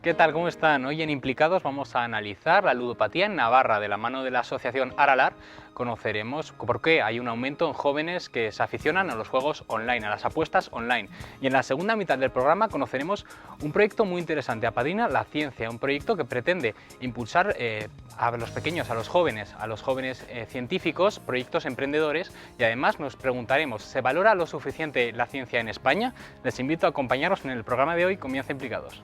¿Qué tal? ¿Cómo están? Hoy en Implicados vamos a analizar la ludopatía en Navarra. De la mano de la asociación Aralar conoceremos por qué hay un aumento en jóvenes que se aficionan a los juegos online, a las apuestas online. Y en la segunda mitad del programa conoceremos un proyecto muy interesante, Apadrina la Ciencia, un proyecto que pretende impulsar a los pequeños, a los jóvenes científicos, proyectos emprendedores, y además nos preguntaremos, ¿se valora lo suficiente la ciencia en España? Les invito a acompañarnos en el programa de hoy. Comienza Implicados.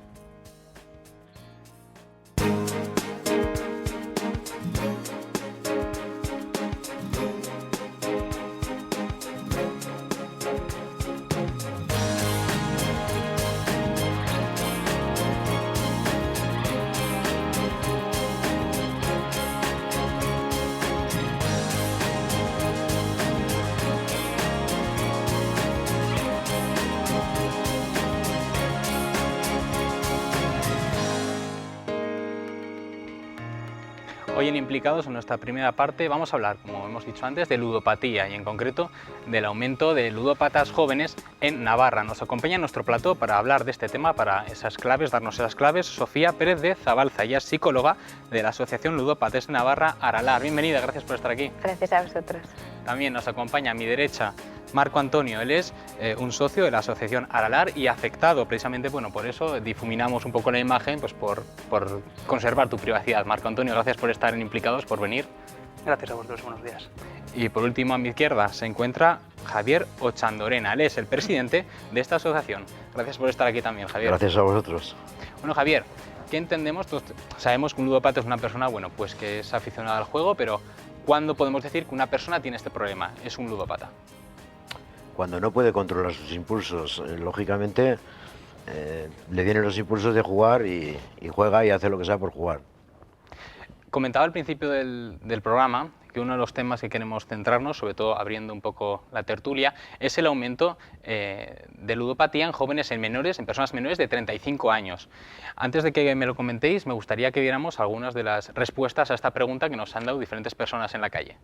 Hoy en Implicados, en nuestra primera parte, vamos a hablar, como hemos dicho antes, de ludopatía y en concreto del aumento de ludópatas jóvenes en Navarra. Nos acompaña en nuestro plató para hablar de este tema, para darnos esas claves, Sofía Pérez de Zabalza. Ella es psicóloga de la Asociación Ludópatas de Navarra, Aralar. Bienvenida, gracias por estar aquí. Gracias a vosotros. También nos acompaña a mi derecha Marco Antonio. Él es un socio de la asociación Aralar y afectado precisamente, bueno, por eso difuminamos un poco la imagen, pues por conservar tu privacidad. Marco Antonio, gracias por estar en Implicados, por venir. Gracias a vosotros, buenos días. Y por último, a mi izquierda se encuentra Javier Ochandorena. Él es el presidente de esta asociación. Gracias por estar aquí también, Javier. Gracias a vosotros. Bueno, Javier, ¿qué entendemos? Pues, sabemos que un ludópata es una persona, bueno, pues que es aficionada al juego, pero ¿cuándo podemos decir que una persona tiene este problema? Es un ludópata. Cuando no puede controlar sus impulsos, lógicamente le vienen los impulsos de jugar y juega y hace lo que sea por jugar. Comentaba al principio del programa que uno de los temas que queremos centrarnos, sobre todo abriendo un poco la tertulia, es el aumento de ludopatía en jóvenes, en personas menores de 35 años. Antes de que me lo comentéis, me gustaría que viéramos algunas de las respuestas a esta pregunta que nos han dado diferentes personas en la calle.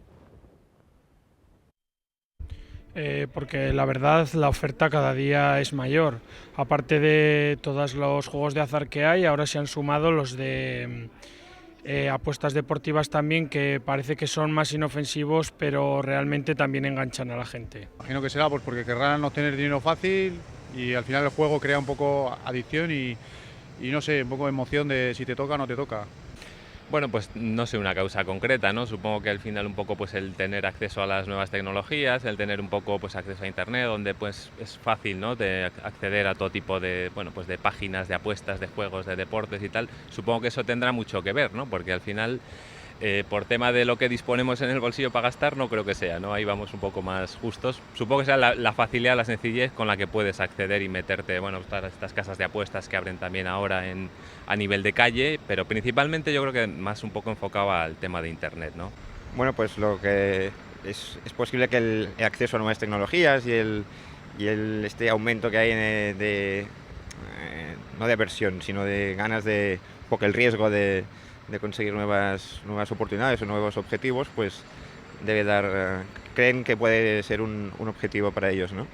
Porque la verdad la oferta cada día es mayor. Aparte de todos los juegos de azar que hay, ahora se han sumado los de apuestas deportivas también, que parece que son más inofensivos, pero realmente también enganchan a la gente. Imagino que será pues porque querrán obtener dinero fácil y al final el juego crea un poco adicción y no sé, un poco de emoción de si te toca o no te toca. Bueno, pues no sé una causa concreta, ¿no? Supongo que al final un poco pues el tener acceso a las nuevas tecnologías, el tener un poco pues acceso a internet, donde pues es fácil, ¿no?, de acceder a todo tipo de, bueno, pues de páginas, de apuestas, de juegos, de deportes y tal. Supongo que eso tendrá mucho que ver, ¿no? Porque al final por tema de lo que disponemos en el bolsillo para gastar, no creo que sea, ¿no? Ahí vamos un poco más justos. Supongo que sea la facilidad, la sencillez con la que puedes acceder y meterte, bueno, estas casas de apuestas que abren también ahora a nivel de calle, pero principalmente yo creo que más un poco enfocado al tema de internet, ¿no? Bueno, pues lo que es posible que el acceso a nuevas tecnologías y este aumento que hay no de aversión, sino de ganas de, un poco el riesgo de conseguir nuevas oportunidades o nuevos objetivos, pues debe creen que puede ser un objetivo para ellos, ¿no?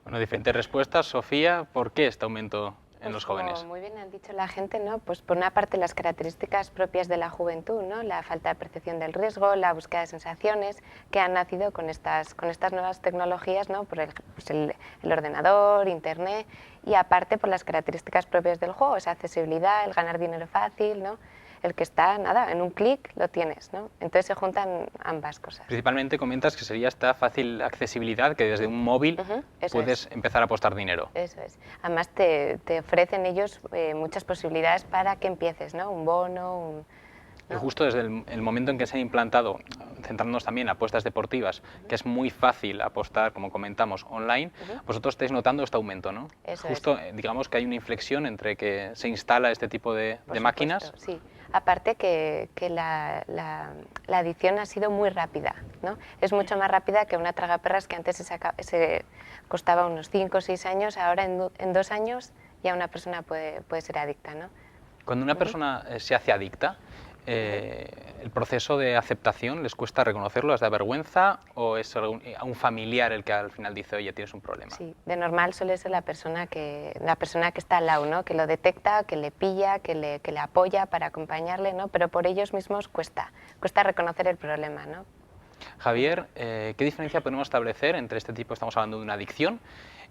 Bueno, diferentes respuestas. Sofía, ¿por qué este aumento en los jóvenes? Como muy bien han dicho la gente, ¿no? Pues por una parte las características propias de la juventud, ¿no? La falta de percepción del riesgo, la búsqueda de sensaciones, que han nacido con estas nuevas tecnologías, ¿no? Por el ordenador, internet, y aparte por las características propias del juego, esa accesibilidad, el ganar dinero fácil, ¿no? El que está, nada, en un clic lo tienes, ¿no? Entonces se juntan ambas cosas. Principalmente comentas que sería esta fácil accesibilidad, que desde un móvil puedes empezar a apostar dinero. Eso es. Además te ofrecen ellos muchas posibilidades para que empieces, ¿no? Un bono, Y justo desde el momento en que se ha implantado, centrándonos también en apuestas deportivas, que es muy fácil apostar, como comentamos, online, vosotros estáis notando este aumento, ¿no? Eso justo, digamos que hay una inflexión entre que se instala este tipo de máquinas. Sí, aparte que la adición ha sido muy rápida, ¿no? Es mucho más rápida que una tragaperras que antes se costaba unos 5 o 6 años, ahora en 2 años ya una persona puede ser adicta, ¿no? Cuando una persona se hace adicta, ¿el proceso de aceptación les cuesta reconocerlo? ¿Les da vergüenza o es a un familiar el que al final dice, oye, tienes un problema? Sí, de normal suele ser la persona que está al lado, ¿no? Que lo detecta, que le pilla, que le apoya para acompañarle, ¿no? Pero por ellos mismos cuesta reconocer el problema, ¿no? Javier, ¿qué diferencia podemos establecer entre este tipo, estamos hablando de una adicción,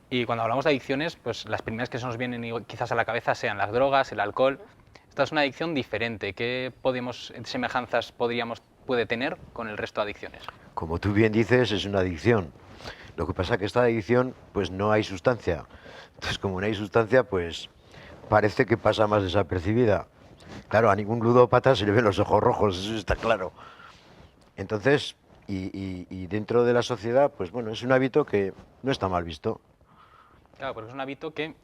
y cuando hablamos de adicciones, pues las primeras que se nos vienen quizás a la cabeza sean las drogas, el alcohol? Esta es una adicción diferente. ¿Qué semejanzas puede tener con el resto de adicciones? Como tú bien dices, es una adicción. Lo que pasa es que esta adicción, pues no hay sustancia. Entonces, como no hay sustancia, pues parece que pasa más desapercibida. Claro, a ningún ludópata se le ven los ojos rojos, eso está claro. Entonces, y dentro de la sociedad, pues bueno, es un hábito que no está mal visto. Claro, porque es un hábito que,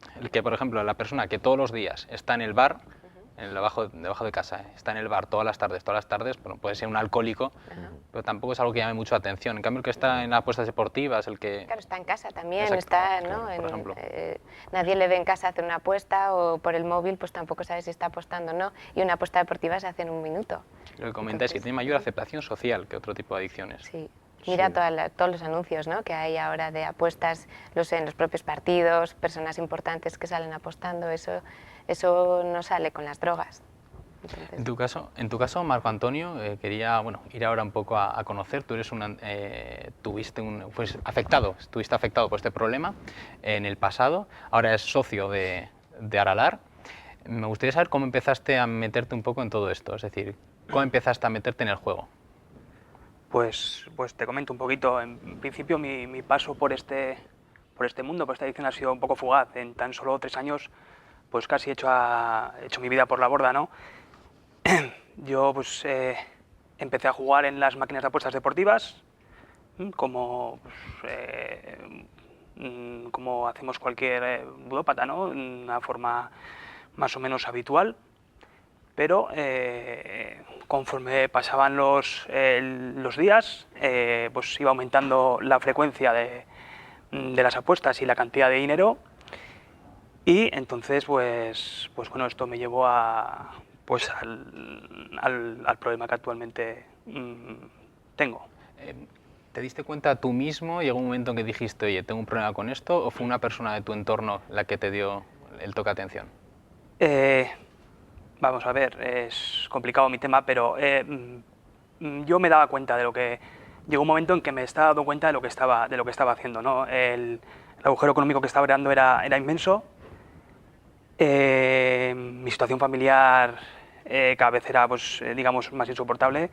por ejemplo, la persona que todos los días está en el bar, debajo de casa, está en el bar todas las tardes, bueno, puede ser un alcohólico, pero tampoco es algo que llame mucho la atención. En cambio, el que está en apuestas deportivas, el que... Claro, está en casa también, Exacto, está, ¿no? claro, por ejemplo. Nadie le ve en casa hacer una apuesta o por el móvil, pues tampoco sabe si está apostando o no, y una apuesta deportiva se hace en un minuto. Lo que comentáis es que tiene mayor aceptación social que otro tipo de adicciones. Sí. Mira todos los anuncios, ¿no? Que hay ahora de apuestas en los propios partidos, personas importantes que salen apostando, eso no sale con las drogas. Entonces... En tu caso, Marco Antonio, quería ir ahora un poco a conocer. Tú eres estuviste afectado por este problema en el pasado, ahora eres socio de Aralar. Me gustaría saber cómo empezaste a meterte un poco en todo esto, es decir, cómo empezaste a meterte en el juego. Pues te comento un poquito. En principio mi paso por este mundo, por esta adicción, ha sido un poco fugaz. En tan solo 3 años, pues casi he hecho mi vida por la borda, ¿no? Yo pues empecé a jugar en las máquinas de apuestas deportivas, como hacemos cualquier ludópata, ¿no? Una forma más o menos habitual. Pero conforme pasaban los días, pues iba aumentando la frecuencia de las apuestas y la cantidad de dinero, y entonces pues bueno, esto me llevó al problema que actualmente tengo. ¿Te diste cuenta tú mismo? ¿Llegó un momento en que dijiste, oye, tengo un problema con esto? ¿O fue una persona de tu entorno la que te dio el toque de atención? Vamos a ver, es complicado mi tema, pero yo me daba cuenta de lo que... Llegó un momento en que me estaba dando cuenta de lo que estaba haciendo, ¿no? El agujero económico que estaba creando era inmenso. Mi situación familiar cada vez era, pues, digamos, más insoportable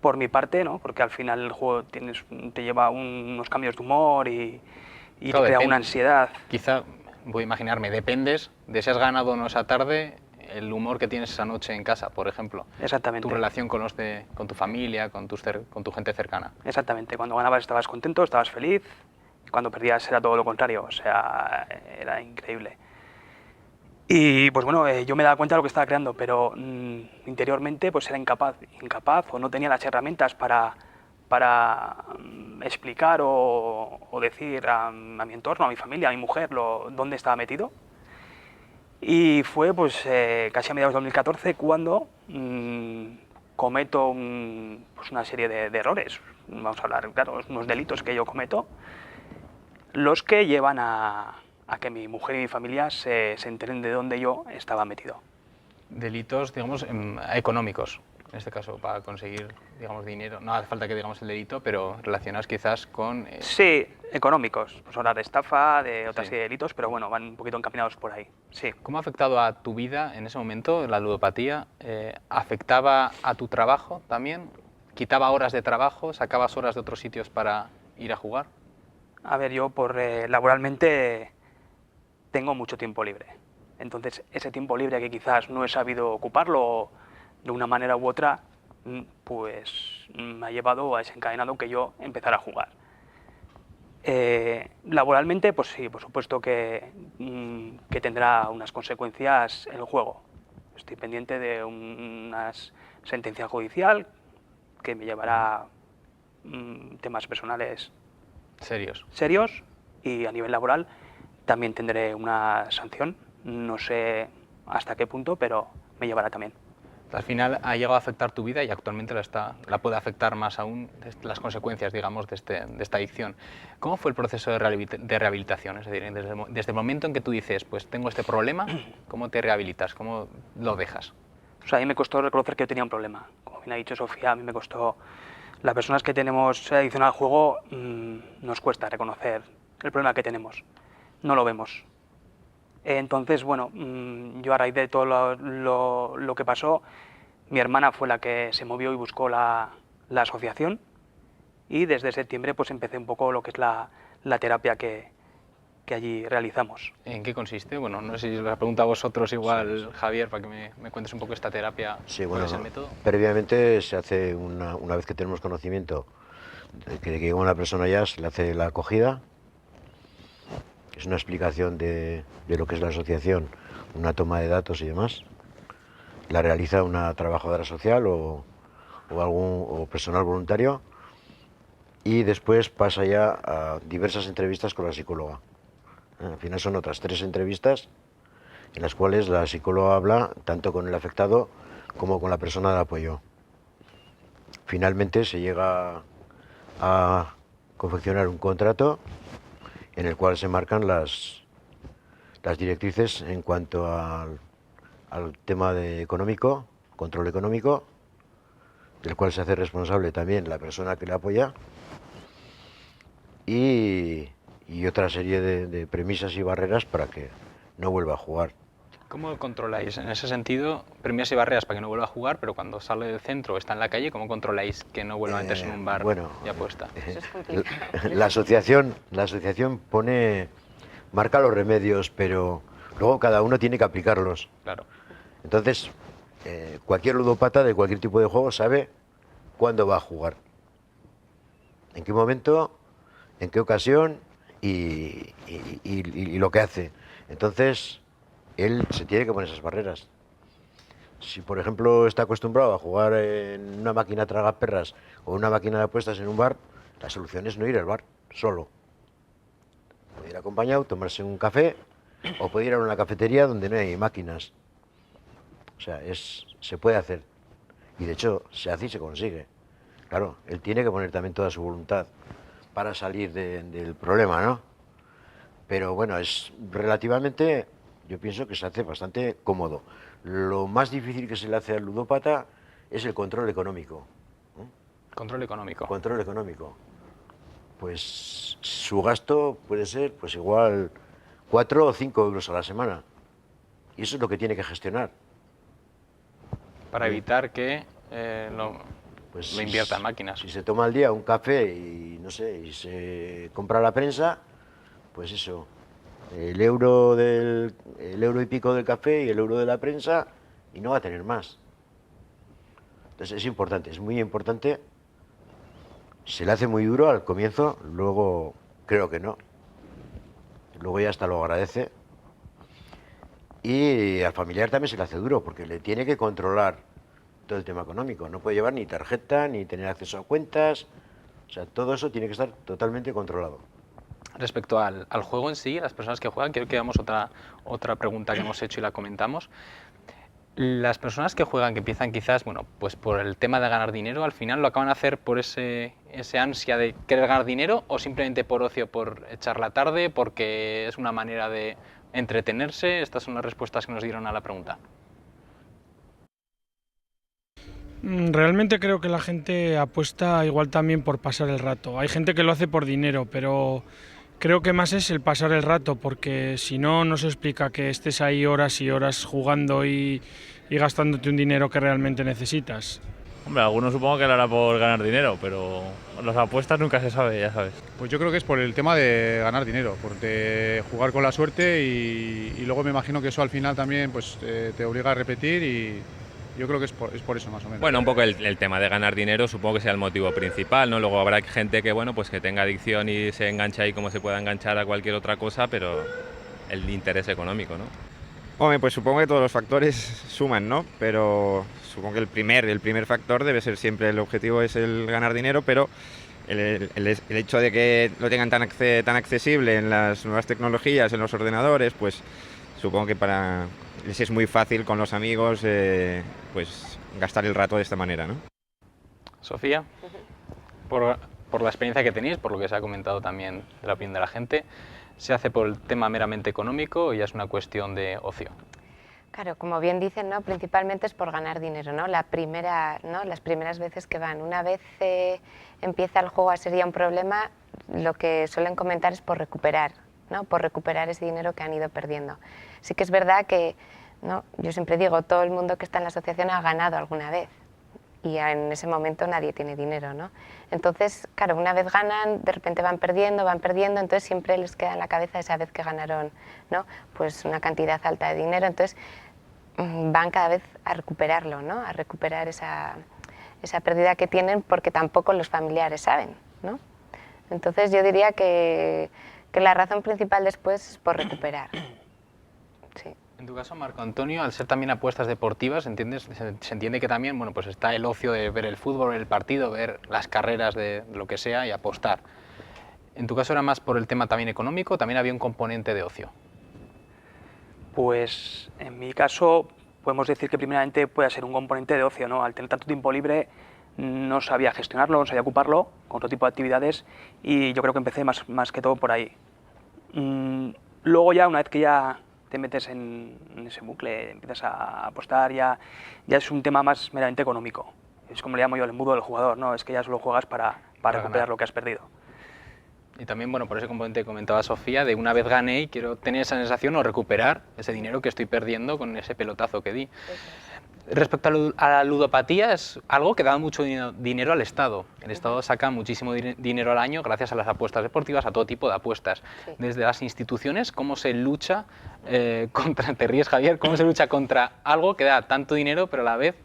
por mi parte, ¿no? Porque al final el juego te lleva unos cambios de humor y claro, te crea una ansiedad. Quizá, voy a imaginarme, dependes de si has ganado o no esa tarde, el humor que tienes esa noche en casa, por ejemplo. Exactamente. Tu relación con tu familia, con tu gente cercana. Exactamente. Cuando ganabas estabas contento, estabas feliz. Y cuando perdías era todo lo contrario. O sea, era increíble. Y pues bueno, yo me daba cuenta de lo que estaba creando, pero interiormente pues era incapaz o no tenía las herramientas para explicar o decir a mi entorno, a mi familia, a mi mujer, dónde estaba metido. Y fue pues casi a mediados de 2014 cuando cometo una serie de errores, vamos a hablar, claro, unos delitos que yo cometo, los que llevan a que mi mujer y mi familia se enteren de dónde yo estaba metido. Delitos, digamos, económicos, en este caso, para conseguir, digamos, dinero. No hace falta que digamos el delito, pero relacionados quizás con... Sí, económicos, pues hablar de estafa, de otra serie de delitos, pero bueno, van un poquito encaminados por ahí, sí. ¿Cómo ha afectado a tu vida en ese momento la ludopatía? ¿Afectaba a tu trabajo también? ¿Quitaba horas de trabajo? ¿Sacabas horas de otros sitios para ir a jugar? A ver, yo laboralmente tengo mucho tiempo libre. Entonces, ese tiempo libre que quizás no he sabido ocuparlo de una manera u otra, pues me ha llevado a desencadenado que yo empezara a jugar. Laboralmente, pues sí, por supuesto que tendrá unas consecuencias en el juego. Estoy pendiente de una sentencia judicial que me llevará temas personales serios, y a nivel laboral también tendré una sanción, no sé hasta qué punto, pero me llevará también. Al final ha llegado a afectar tu vida y actualmente la puede afectar más aún las consecuencias, digamos, de esta adicción. ¿Cómo fue el proceso de rehabilitación? Es decir, desde el momento en que tú dices, pues tengo este problema, ¿cómo te rehabilitas? ¿Cómo lo dejas? O sea, a mí me costó reconocer que yo tenía un problema. Como bien ha dicho Sofía, a mí me costó... Las personas que tenemos adicción al juego nos cuesta reconocer el problema que tenemos. No lo vemos. Entonces, bueno, yo a raíz de todo lo que pasó, mi hermana fue la que se movió y buscó la asociación, y desde septiembre pues empecé un poco lo que es la terapia que allí realizamos. ¿En qué consiste? Bueno, no sé si os la pregunto a vosotros igual, sí. Javier, para que me cuentes un poco esta terapia. Sí, ¿Cuál es el método? Previamente se hace, una vez que tenemos conocimiento de que llega una persona ya, se le hace la acogida. Es una explicación de lo que es la asociación, una toma de datos y demás. La realiza una trabajadora social o personal voluntario, y después pasa ya a diversas entrevistas con la psicóloga. Al final son otras 3 entrevistas en las cuales la psicóloga habla tanto con el afectado como con la persona de apoyo. Finalmente se llega a confeccionar un contrato en el cual se marcan las directrices en cuanto al tema económico, control económico, del cual se hace responsable también la persona que le apoya, y otra serie de premisas y barreras para que no vuelva a jugar. ¿Cómo controláis, en ese sentido, premisas y barreras para que no vuelva a jugar, pero cuando sale del centro o está en la calle, cómo controláis que no vuelva a meterse en un bar y apuesta? Eso es complicado. La asociación marca los remedios, pero luego cada uno tiene que aplicarlos. Claro. Entonces, cualquier ludópata de cualquier tipo de juego sabe cuándo va a jugar, en qué momento, en qué ocasión y lo que hace. Entonces, él se tiene que poner esas barreras. Si, por ejemplo, está acostumbrado a jugar en una máquina tragaperras o una máquina de apuestas en un bar, la solución es no ir al bar solo. Puede ir acompañado, tomarse un café, o puede ir a una cafetería donde no hay máquinas. O sea, se puede hacer. Y de hecho, se hace y se consigue. Claro, él tiene que poner también toda su voluntad para salir del problema, ¿no? Pero bueno, es relativamente, yo pienso que se hace bastante cómodo. Lo más difícil que se le hace al ludópata es el control económico. Control económico. Control económico. Pues su gasto puede ser, pues igual 4 o 5 euros a la semana. Y eso es lo que tiene que gestionar. Para evitar que lo invierta en máquinas. Si se toma al día un café y no sé, y se compra la prensa, pues eso, el euro y pico del café y el euro de la prensa, y no va a tener más. Entonces es importante, es muy importante. Se le hace muy duro al comienzo, luego creo que no. Luego ya hasta lo agradece. Y al familiar también se le hace duro, porque le tiene que controlar todo el tema económico. No puede llevar ni tarjeta, ni tener acceso a cuentas. O sea, todo eso tiene que estar totalmente controlado. Respecto al juego en sí, las personas que juegan, quiero que hagamos otra pregunta que hemos hecho y la comentamos. Las personas que juegan, que empiezan quizás, bueno, pues por el tema de ganar dinero, al final lo acaban de hacer por ese ansia de querer ganar dinero, o simplemente por ocio, por echar la tarde, porque es una manera de entretenerse. Estas son las respuestas que nos dieron a la pregunta. Realmente creo que la gente apuesta igual también por pasar el rato. Hay gente que lo hace por dinero, pero creo que más es el pasar el rato, porque si no, no se explica que estés ahí horas y horas jugando y gastándote un dinero que realmente necesitas. Hombre, algunos supongo que lo hará por ganar dinero, pero las apuestas nunca se sabe, ya sabes. Pues yo creo que es por el tema de ganar dinero, por de jugar con la suerte, y luego me imagino que eso al final también pues te obliga a repetir, y yo creo que es por eso más o menos. Bueno, un poco el tema de ganar dinero supongo que sea el motivo principal, ¿no? Luego habrá gente que, bueno, pues que tenga adicción y se engancha ahí como se pueda enganchar a cualquier otra cosa, pero el interés económico, ¿no? Hombre, pues supongo que todos los factores suman, ¿no? Pero supongo que el primer factor debe ser siempre, el objetivo es el ganar dinero, pero el hecho de que lo tengan tan accesible en las nuevas tecnologías, en los ordenadores, pues supongo que para les es muy fácil con los amigos pues gastar el rato de esta manera, ¿no? Sofía, por la experiencia que tenéis, por lo que se ha comentado también de la opinión de la gente, ¿se hace por el tema meramente económico o ya es una cuestión de ocio? Claro, como bien dicen, ¿no? Principalmente es por ganar dinero, ¿no? Las primeras veces que van. Una vez empieza el juego a ser ya un problema, lo que suelen comentar es por recuperar, ¿no? Por recuperar ese dinero que han ido perdiendo. Sí que es verdad que, ¿no? Yo siempre digo, todo el mundo que está en la asociación ha ganado alguna vez y en ese momento nadie tiene dinero, ¿no? Entonces, claro, una vez ganan, de repente van perdiendo, entonces siempre les queda en la cabeza esa vez que ganaron, ¿no? Pues una cantidad alta de dinero, entonces van cada vez a recuperarlo, ¿no? A recuperar esa pérdida que tienen porque tampoco los familiares saben, ¿no? Entonces yo diría que la razón principal después es por recuperar. Sí. En tu caso, Marco Antonio, al ser también apuestas deportivas, ¿entiendes? Se entiende que también, bueno, pues está el ocio de ver el fútbol, ver el partido, ver las carreras de lo que sea y apostar. ¿En tu caso era más por el tema también económico, también había un componente de ocio? Pues en mi caso podemos decir que primeramente puede ser un componente de ocio, ¿no? Al tener tanto tiempo libre no sabía gestionarlo, no sabía ocuparlo con otro tipo de actividades y yo creo que empecé más que todo por ahí. Luego ya, una vez que ya te metes en ese bucle, empiezas a apostar, ya es un tema más meramente económico. Es como le llamo yo el embudo del jugador, ¿no? Es que ya solo juegas para recuperar ganar. lo que has perdido. Y también, bueno, por ese componente que comentaba Sofía, de una vez gané y quiero tener esa sensación o recuperar ese dinero que estoy perdiendo con ese pelotazo que di. Respecto a la ludopatía, es algo que da mucho dinero al Estado. El Estado saca muchísimo dinero al año gracias a las apuestas deportivas, a todo tipo de apuestas. Sí. Desde las instituciones, ¿cómo se lucha contra, te ríes Javier, cómo se lucha contra algo que da tanto dinero pero a la vez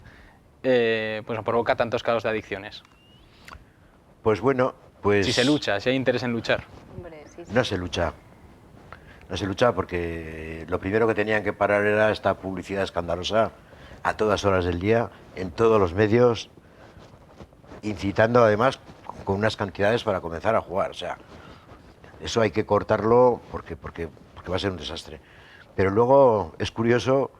pues provoca tantos casos de adicciones? Pues bueno, pues... Si se lucha, si hay interés en luchar. Hombre, sí, sí. No se lucha. No se lucha porque lo primero que tenían que parar era esta publicidad escandalosa a todas horas del día, en todos los medios, incitando además con unas cantidades para comenzar a jugar. O sea, eso hay que cortarlo porque va a ser un desastre. Pero luego es curioso,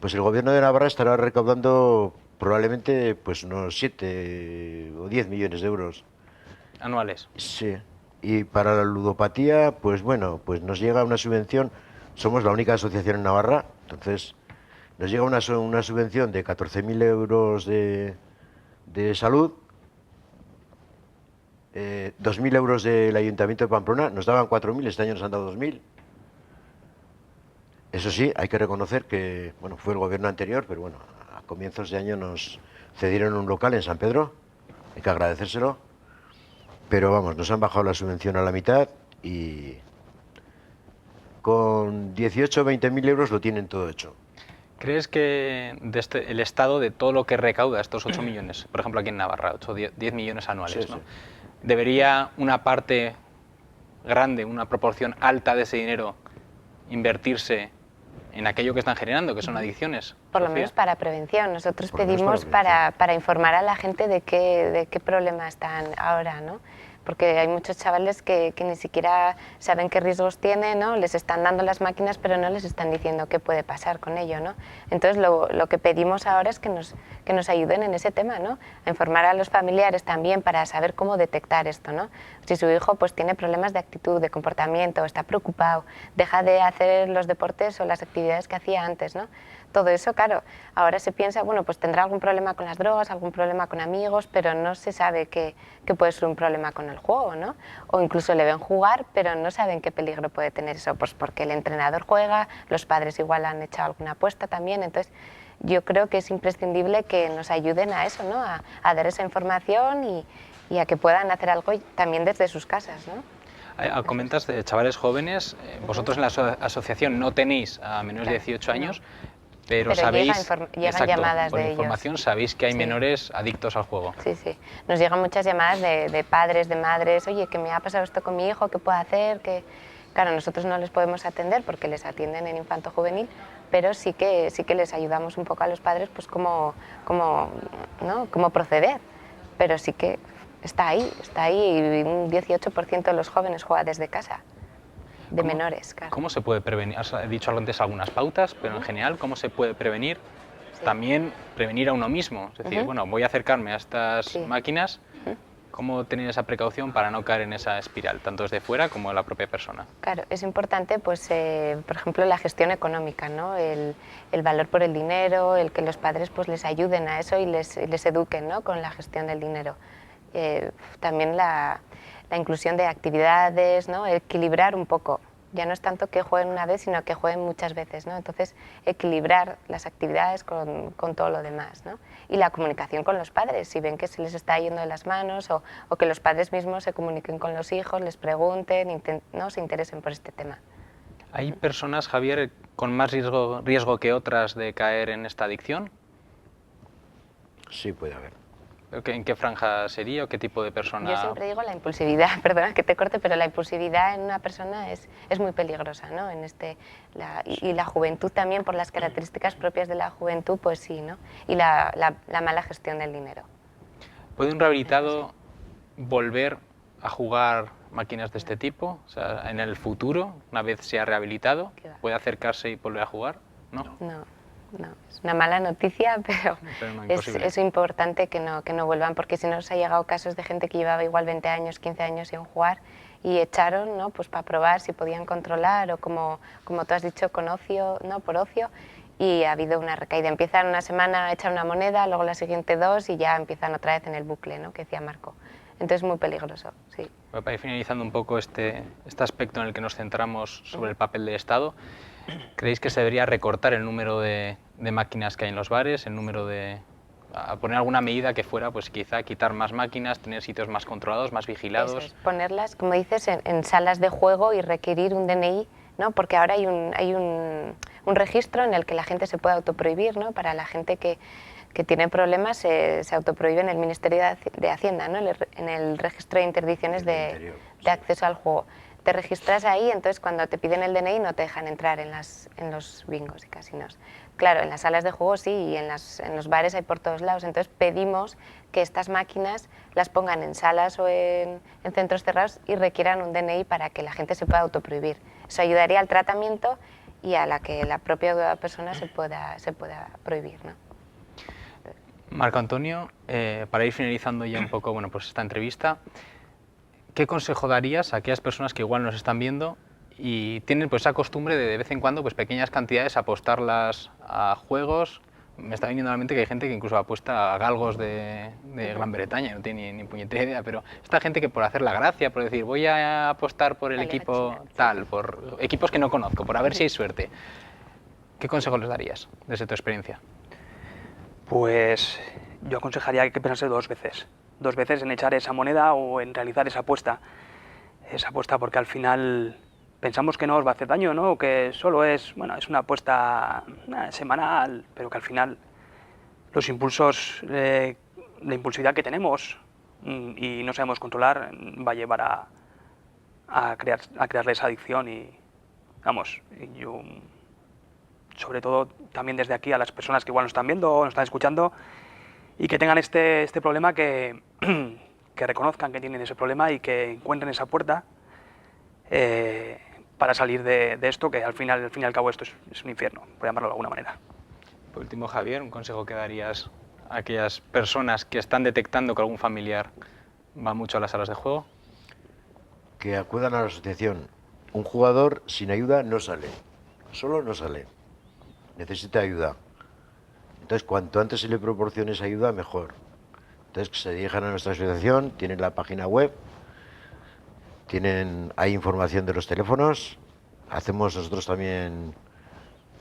pues el gobierno de Navarra estará recaudando probablemente pues unos 7 o 10 millones de euros. Anuales. Sí. Y para la ludopatía, pues bueno, pues nos llega una subvención. Somos la única asociación en Navarra, entonces nos llega una subvención de 14.000 euros de salud, 2.000 euros del Ayuntamiento de Pamplona, nos daban 4.000, este año nos han dado 2.000. Eso sí, hay que reconocer que, bueno, fue el gobierno anterior, pero bueno, a comienzos de año nos cedieron un local en San Pedro, hay que agradecérselo, pero vamos, nos han bajado la subvención a la mitad y con 18 o 20.000 euros lo tienen todo hecho. ¿Crees que el Estado, de todo lo que recauda, estos 8 millones, por ejemplo aquí en Navarra, 10 millones anuales, Sí, ¿no? sí. ¿Debería una parte grande, una proporción alta de ese dinero invertirse en aquello que están generando, que son adicciones? Por lo Sofía? menos para prevención. Nosotros Por lo menos pedimos para prevención. para informar a la gente de qué problema están ahora, ¿no? Porque hay muchos chavales que ni siquiera saben qué riesgos tienen, ¿no? Les están dando las máquinas, pero no les están diciendo qué puede pasar con ello, ¿no? Entonces, lo que pedimos ahora es que nos ayuden en ese tema, ¿no? A informar a los familiares también para saber cómo detectar esto, ¿no? Si su hijo pues, tiene problemas de actitud, de comportamiento, está preocupado, deja de hacer los deportes o las actividades que hacía antes, ¿no? Todo eso, claro, ahora se piensa, bueno, pues tendrá algún problema con las drogas, algún problema con amigos, pero no se sabe que puede ser un problema con el juego, ¿no? O incluso le ven jugar, pero no saben qué peligro puede tener eso, pues porque el entrenador juega, los padres igual han echado alguna apuesta también, entonces yo creo que es imprescindible que nos ayuden a eso, ¿no? A dar esa información y a que puedan hacer algo también desde sus casas, ¿no? Comentas de chavales jóvenes, vosotros en la asociación no tenéis a menores de 18 años, pero sabéis, llegan llamadas por de información, ellos. sabéis que hay Sí. menores adictos al juego. Sí, sí. Nos llegan muchas llamadas de padres, de madres, oye, que me ha pasado esto con mi hijo, ¿qué puedo hacer? Que... Claro, nosotros no les podemos atender porque les atienden en infanto juvenil, pero sí que les ayudamos un poco a los padres pues cómo proceder. Pero sí que está ahí y un 18% de los jóvenes juega desde casa. de menores, claro. ¿Cómo se puede prevenir? Has dicho antes algunas pautas, pero en general, ¿cómo se puede prevenir? También prevenir a uno mismo, es decir, bueno, voy a acercarme a estas máquinas, ¿cómo tener esa precaución para no caer en esa espiral, tanto desde fuera como de la propia persona? Claro, es importante, pues, por ejemplo, la gestión económica, ¿no? El valor por el dinero, el que los padres pues, les ayuden a eso y les eduquen, ¿no? Con la gestión del dinero. También la inclusión de actividades, ¿no? Equilibrar un poco. Ya no es tanto que jueguen una vez, sino que jueguen muchas veces, ¿no? Entonces, equilibrar las actividades con todo lo demás, ¿no? Y la comunicación con los padres, si ven que se les está yendo de las manos o que los padres mismos se comuniquen con los hijos, les pregunten, ¿no? Se interesen por este tema. ¿Hay personas, Javier, con más riesgo que otras de caer en esta adicción? Sí, puede haber. ¿En qué franja sería o qué tipo de persona? Yo siempre digo la impulsividad, perdona que te corte, pero la impulsividad en una persona es muy peligrosa, ¿no? Y la juventud también, por las características propias de la juventud, pues sí, ¿no? Y la mala gestión del dinero. ¿Puede un rehabilitado volver a jugar máquinas de este tipo? O sea, en el futuro, una vez sea rehabilitado, ¿puede acercarse y volver a jugar? ¿No? No, es una mala noticia, pero no es importante que no vuelvan, porque si no se ha llegado casos de gente que llevaba igual 20 años, 15 años sin jugar y echaron, ¿no? Pues para probar si podían controlar o como tú has dicho, con ocio, ¿no? Por ocio, y ha habido una recaída. Empiezan una semana a echar una moneda, luego la siguiente 2 y ya empiezan otra vez en el bucle, ¿no? Que decía Marco. Entonces, muy peligroso, sí. Para ir finalizando un poco este aspecto en el que nos centramos sobre el papel del Estado, ¿creéis que se debería recortar el número de máquinas que hay en los bares, el número a poner alguna medida que fuera, pues quizá quitar más máquinas, tener sitios más controlados, más vigilados? Eso es, ponerlas, como dices, en salas de juego y requerir un DNI, ¿no? Porque ahora hay un registro en el que la gente se puede autoprohibir, ¿no? Para la gente que tiene problemas se autoprohíbe en el Ministerio de Hacienda, ¿no? En el registro de interdicciones de acceso al juego. Te registras ahí, entonces cuando te piden el DNI no te dejan entrar en los bingos y casinos. Claro, en las salas de juego sí, y en los bares hay por todos lados. Entonces pedimos que estas máquinas las pongan en salas o en centros cerrados y requieran un DNI para que la gente se pueda autoprohibir. Eso ayudaría al tratamiento y a la que la propia persona se pueda prohibir, ¿no? Marco Antonio, para ir finalizando ya un poco pues esta entrevista, ¿qué consejo darías a aquellas personas que igual nos están viendo y tienen pues esa costumbre de vez en cuando pues pequeñas cantidades apostarlas a juegos? Me está viniendo a la mente que hay gente que incluso apuesta a galgos de Gran Bretaña, no tiene ni puñetera idea, pero esta gente que por hacer la gracia, por decir voy a apostar por el equipo tal, por equipos que no conozco, por a ver si hay suerte, ¿qué consejo les darías desde tu experiencia? Pues yo aconsejaría que pensase dos veces en echar esa moneda o en realizar esa apuesta porque al final pensamos que no os va a hacer daño, ¿no? Que solo es una apuesta semanal, pero que al final los impulsos, la impulsividad que tenemos y no sabemos controlar va a llevar a crearle esa adicción y yo sobre todo también desde aquí a las personas que igual nos están viendo o nos están escuchando y que tengan este problema, que reconozcan que tienen ese problema y que encuentren esa puerta para salir de esto, que al fin y al cabo esto es un infierno, por llamarlo de alguna manera. Por último, Javier, un consejo que darías a aquellas personas que están detectando que algún familiar va mucho a las salas de juego. Que acudan a la asociación. Un jugador sin ayuda no sale, solo no sale, necesita ayuda. Entonces, cuanto antes se le proporcione esa ayuda, mejor. Entonces, que se dirijan a nuestra asociación, tienen la página web, hay información de los teléfonos, hacemos nosotros también,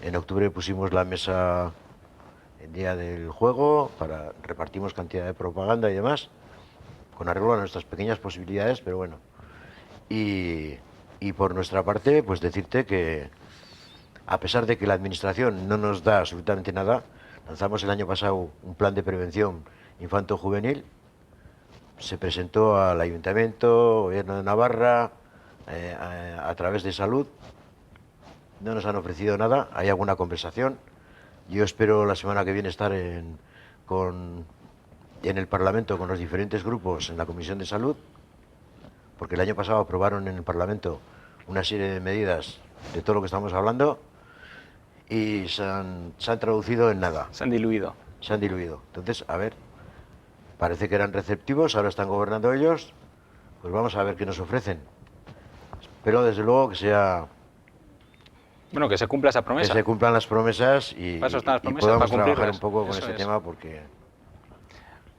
en octubre pusimos la mesa el día del juego, repartimos cantidad de propaganda y demás, con arreglo a nuestras pequeñas posibilidades, pero bueno. Y por nuestra parte, pues decirte que, a pesar de que la administración no nos da absolutamente nada, lanzamos el año pasado un plan de prevención infanto-juvenil, se presentó al Ayuntamiento, Gobierno de Navarra, a través de Salud, no nos han ofrecido nada, hay alguna conversación. Yo espero la semana que viene estar en el Parlamento con los diferentes grupos en la Comisión de Salud, porque el año pasado aprobaron en el Parlamento una serie de medidas de todo lo que estamos hablando y se han traducido en nada. Se han diluido. Se han diluido. Entonces, a ver, parece que eran receptivos, ahora están gobernando ellos, pues vamos a ver qué nos ofrecen. Pero desde luego que sea... Bueno, que se cumpla esa promesa. Que se cumplan las promesas y, Para eso están las y promesas, podamos para trabajar cumplirlas. un poco con Eso este es. tema porque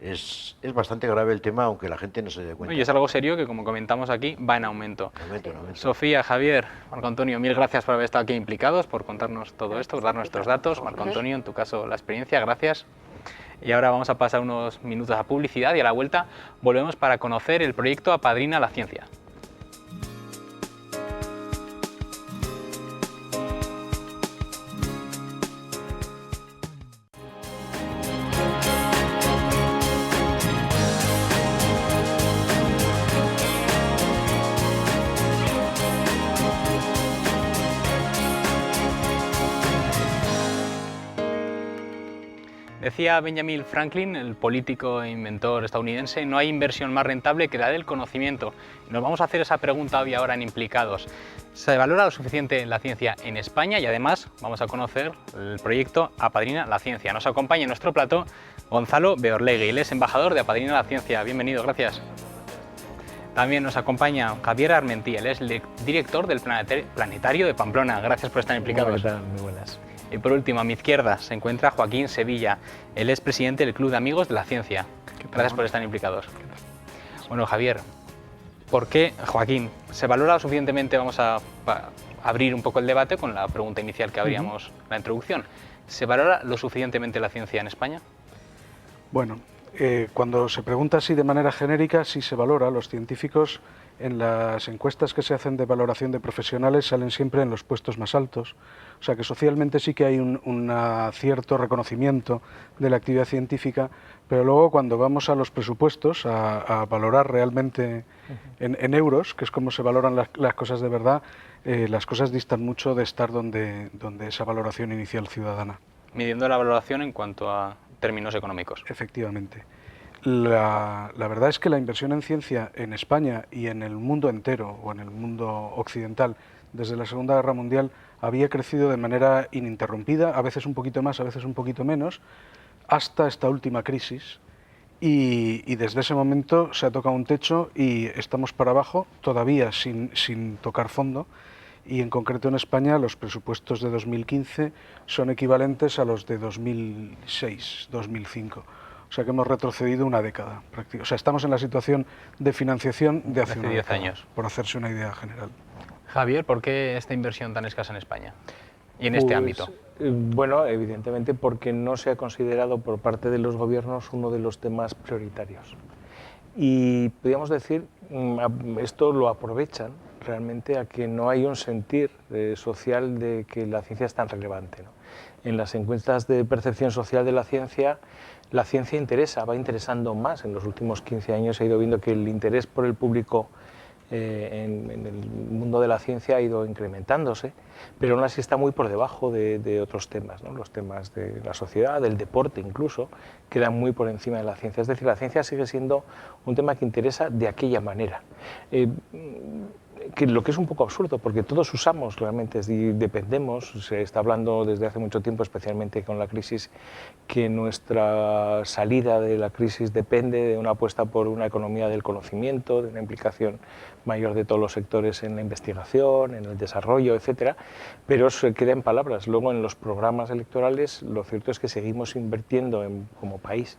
es bastante grave el tema, aunque la gente no se dé cuenta. Y es algo serio que, como comentamos aquí, va en aumento. En aumento. Sofía, Javier, Marco Antonio, mil gracias por haber estado aquí implicados, por contarnos todo esto, por dar nuestros datos. Marco Antonio, en tu caso, la experiencia, gracias. Y ahora vamos a pasar unos minutos a publicidad y a la vuelta volvemos para conocer el proyecto Apadrina la Ciencia. Decía Benjamin Franklin, el político e inventor estadounidense, no hay inversión más rentable que la del conocimiento. Nos vamos a hacer esa pregunta hoy ahora en Implicados. ¿Se valora lo suficiente la ciencia en España? Y además vamos a conocer el proyecto Apadrina la Ciencia. Nos acompaña en nuestro plató Gonzalo Beorlegui, él es embajador de Apadrina la Ciencia. Bienvenido, gracias. También nos acompaña Javier Armentí, él es el director del Planetario de Pamplona. Gracias por estar implicados. ¿Qué tal? Muy buenas. Y por último, a mi izquierda se encuentra Joaquín Sevilla. Él es presidente del Club de Amigos de la Ciencia. Gracias por estar implicados. Bueno, Javier, ¿por qué, Joaquín, se valora lo suficientemente? Vamos a abrir un poco el debate con la pregunta inicial que abríamos la introducción. ¿Se valora lo suficientemente la ciencia en España? Bueno, cuando se pregunta así de manera genérica, sí se valora. Los científicos en las encuestas que se hacen de valoración de profesionales salen siempre en los puestos más altos. O sea que socialmente sí que hay un cierto reconocimiento de la actividad científica, pero luego cuando vamos a los presupuestos, a valorar realmente en euros, que es como se valoran las cosas de verdad, las cosas distan mucho de estar donde esa valoración inicial ciudadana. Midiendo la valoración en cuanto a términos económicos. Efectivamente. La verdad es que la inversión en ciencia en España y en el mundo entero, o en el mundo occidental, desde la Segunda Guerra Mundial, había crecido de manera ininterrumpida, a veces un poquito más, a veces un poquito menos, hasta esta última crisis. Y desde ese momento se ha tocado un techo y estamos para abajo, todavía sin tocar fondo. Y en concreto en España los presupuestos de 2015 son equivalentes a los de 2006, 2005. O sea que hemos retrocedido una década. O sea, estamos en la situación de financiación de hace 10 años. Por hacerse una idea general. Javier, ¿por qué esta inversión tan escasa en España y en este ámbito? Bueno, evidentemente porque no se ha considerado por parte de los gobiernos uno de los temas prioritarios. Y podríamos decir, esto lo aprovechan realmente a que no hay un sentir social de que la ciencia es tan relevante, ¿no? En las encuestas de percepción social de la ciencia interesa, va interesando más. En los últimos 15 años se ha ido viendo que el interés por el público en el mundo de la ciencia ha ido incrementándose, pero aún así está muy por debajo de otros temas, ¿no? Los temas de la sociedad, del deporte incluso, quedan muy por encima de la ciencia. Es decir, la ciencia sigue siendo un tema que interesa de aquella manera. Lo que es un poco absurdo, porque todos usamos realmente y dependemos, se está hablando desde hace mucho tiempo, especialmente con la crisis, que nuestra salida de la crisis depende de una apuesta por una economía del conocimiento, de una implicación mayor de todos los sectores en la investigación, en el desarrollo, etcétera, pero se queda en palabras. Luego en los programas electorales lo cierto es que seguimos invirtiendo como país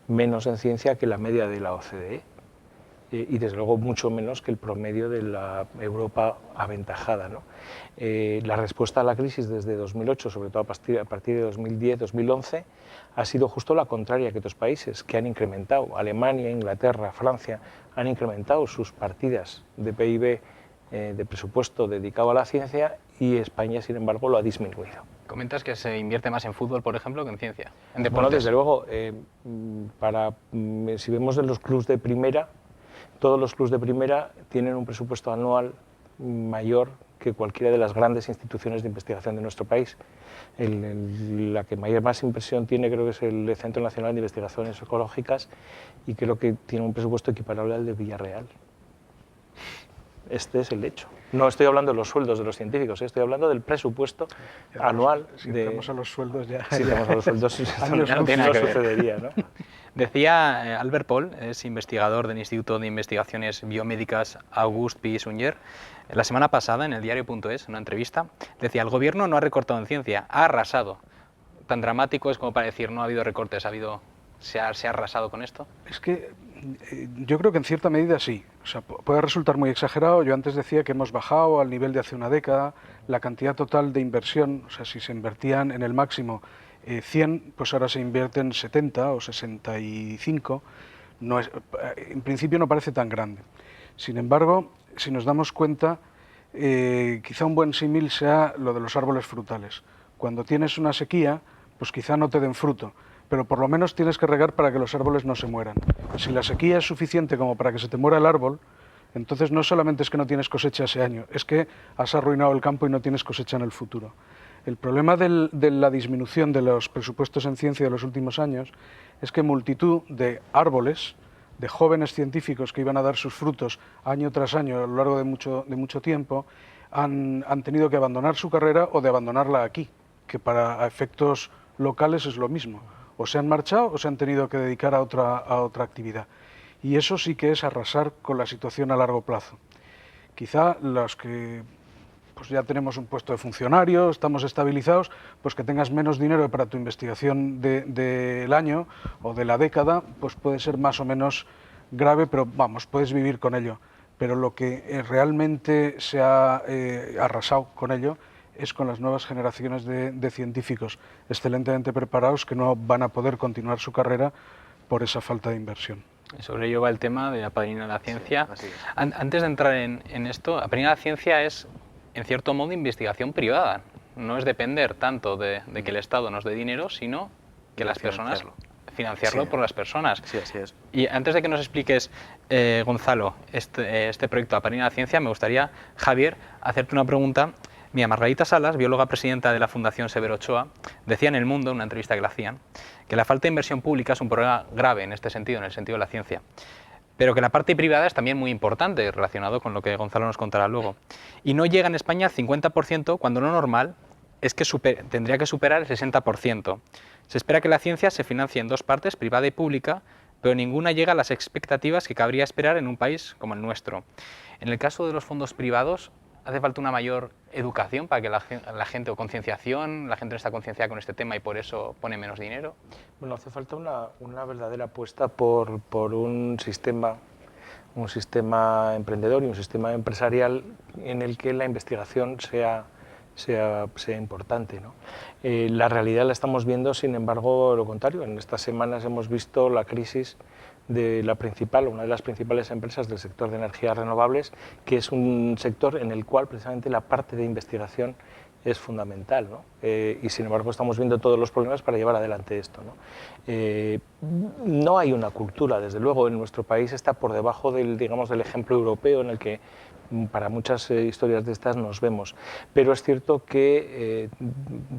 menos en ciencia que la media de la OCDE. Y desde luego mucho menos que el promedio de la Europa aventajada, ¿no? La respuesta a la crisis desde 2008, sobre todo a partir de 2010-2011, ha sido justo la contraria que otros países que han incrementado. Alemania, Inglaterra, Francia han incrementado sus partidas de PIB, de presupuesto dedicado a la ciencia, y España, sin embargo, lo ha disminuido. Comentas que se invierte más en fútbol, por ejemplo, que en ciencia, en deportes. Bueno, desde luego, si vemos en los clubes de primera, todos los clubes de primera tienen un presupuesto anual mayor que cualquiera de las grandes instituciones de investigación de nuestro país. La que más inversión tiene creo que es el Centro Nacional de Investigaciones Ecológicas, y creo que tiene un presupuesto equiparable al de Villarreal. Este es el hecho. No estoy hablando de los sueldos de los científicos, estoy hablando del presupuesto anual. Si entramos a los sueldos ya... Si entramos a los sueldos, años no tiene nada que ver. sucedería, ¿no? Decía Albert Paul, es investigador del Instituto de Investigaciones Biomédicas Auguste Pi Sunyer, la semana pasada en el diario.es, en una entrevista, decía: el gobierno no ha recortado en ciencia, ha arrasado. Tan dramático es como para decir no ha habido recortes, se ha arrasado con esto. Es que yo creo que en cierta medida sí. O sea, puede resultar muy exagerado. Yo antes decía que hemos bajado al nivel de hace una década. La cantidad total de inversión, o sea, si se invertían en el máximo 100, pues ahora se invierten 70 o 65. No es, en principio no parece tan grande. Sin embargo, si nos damos cuenta, quizá un buen símil sea lo de los árboles frutales. Cuando tienes una sequía, pues quizá no te den fruto, pero por lo menos tienes que regar para que los árboles no se mueran. Si la sequía es suficiente como para que se te muera el árbol, entonces no solamente es que no tienes cosecha ese año, es que has arruinado el campo y no tienes cosecha en el futuro. El problema de la disminución de los presupuestos en ciencia de los últimos años es que multitud de árboles, de jóvenes científicos que iban a dar sus frutos año tras año a lo largo de mucho tiempo, han tenido que abandonar su carrera o de abandonarla aquí, que para efectos locales es lo mismo. O se han marchado o se han tenido que dedicar a otra actividad. Y eso sí que es arrasar con la situación a largo plazo. Quizá los que pues ya tenemos un puesto de funcionario, estamos estabilizados, pues que tengas menos dinero para tu investigación del año o de la década, pues puede ser más o menos grave, pero vamos, puedes vivir con ello. Pero lo que realmente se ha arrasado con ello es con las nuevas generaciones de científicos excelentemente preparados que no van a poder continuar su carrera por esa falta de inversión. Sobre ello va el tema de Apadrina la Ciencia. Sí, antes de entrar en esto, Apadrina la Ciencia es, en cierto modo, investigación privada. No es depender tanto de que el Estado nos dé dinero, sino que las personas... Financiarlo por las personas. Sí, así es. Y antes de que nos expliques, Gonzalo, este proyecto Apadrina la Ciencia, me gustaría, Javier, hacerte una pregunta. Mira, Margarita Salas, bióloga presidenta de la Fundación Severo Ochoa, decía en El Mundo, en una entrevista que le hacían, que la falta de inversión pública es un problema grave en este sentido, en el sentido de la ciencia, pero que la parte privada es también muy importante, relacionado con lo que Gonzalo nos contará luego. Y no llega en España al 50% cuando lo normal es que tendría que superar el 60%. Se espera que la ciencia se financie en dos partes, privada y pública, pero ninguna llega a las expectativas que cabría esperar en un país como el nuestro. En el caso de los fondos privados, ¿hace falta una mayor educación para que la gente, o concienciación, la gente no está concienciada con este tema y por eso pone menos dinero? Bueno, hace falta una verdadera apuesta por un sistema emprendedor y un sistema empresarial en el que la investigación sea importante, ¿no? La realidad la estamos viendo, sin embargo, lo contrario. En estas semanas hemos visto la crisis de una de las principales empresas del sector de energías renovables, que es un sector en el cual precisamente la parte de investigación es fundamental, ¿no? Y sin embargo estamos viendo todos los problemas para llevar adelante esto, ¿no? No hay una cultura, desde luego, en nuestro país está por debajo del ejemplo europeo en el que para muchas historias de estas nos vemos, pero es cierto que